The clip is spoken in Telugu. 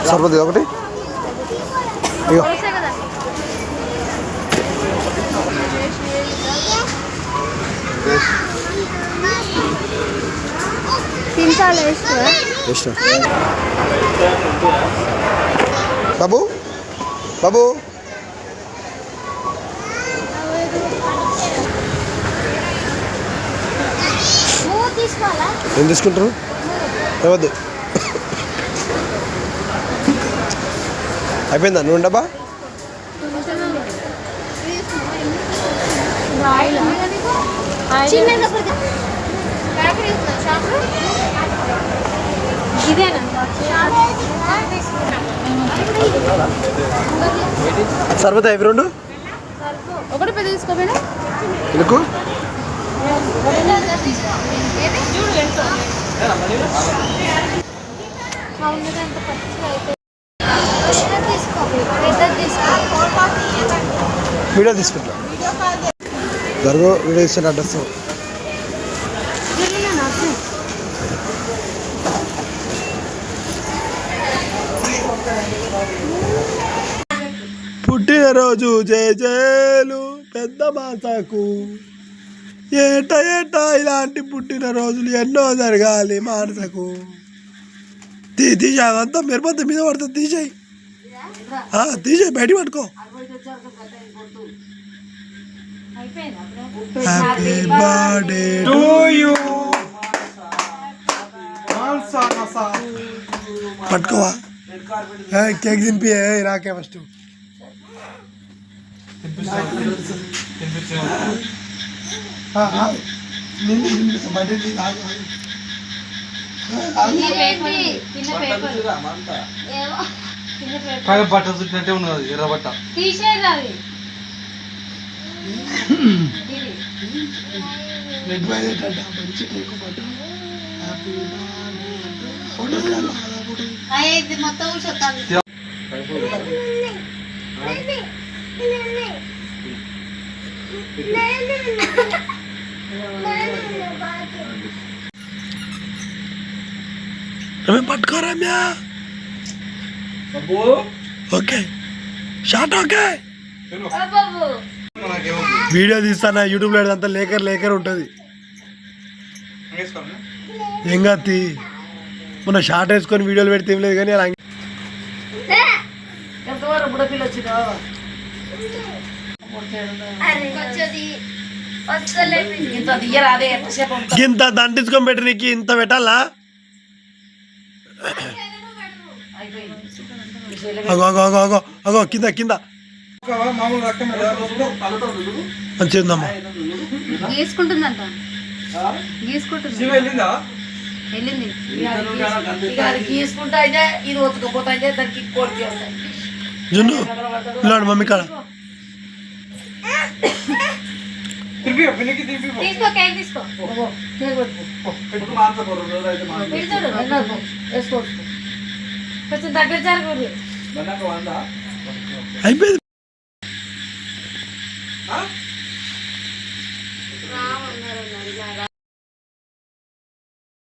సరిపోతుంది ఒకటి. అయ్యో బాబు బాబు ఏం తీసుకుంటారు? ఏవద్దు అయిపోయిందా నువ్వు డబ్బా? సరిపోతాయి అవి రెండు? ఒకటి పెద్ద తీసుకోపోయినా ఎందుకు? వీడియో తీసుకుంటా జరుగు. వీడియో ఇచ్చిన అడ్రస్ పుట్టినరోజు జయజయలు పెద్ద మాతకు. ఏటా ఏటా ఇలాంటి పుట్టినరోజులు ఎన్నో జరగాలి మానసకు. తీసేయి అదంతా మిరపంత మీద పడుతుంది. తీసేయి తీసేయి బయట పట్టుకో. Happy birthday to you. పట్టుకోవా కేక్ తినిపి నాకే ఫస్ట్. బట్ట చుట్టినట్టే ఉన్నది ఎర్ర బట్ట. పట్టుకోరా ఓకే షార్ట్ ఓకే. వీడియో తీస్తానా యూట్యూబ్లో అంతా లేకర్ ఉంటుంది. ఏం కాదు మొన్న షార్ట్ వేసుకొని వీడియోలు పెడితే ఏం లేదు కానీ అలా ఇంత దండించుకొని పెట్టి నీకు ఇంత పెట్టాలా? అగో అగో అగో అగో అగో కింద కింద మంచిగా ఉందమ్మా. గీసుకుంటుందంట వెళ్ళింది గీసుకుంటా అయితే ఇది ఒత్తుకపోతా అయితే దానికి కోరిక జున్ను ఇలా మమ్మీ కాడ తీసుకో కేక్ తీసుకో కొంచెం దగ్గర జరగదు. అయిపోయింది.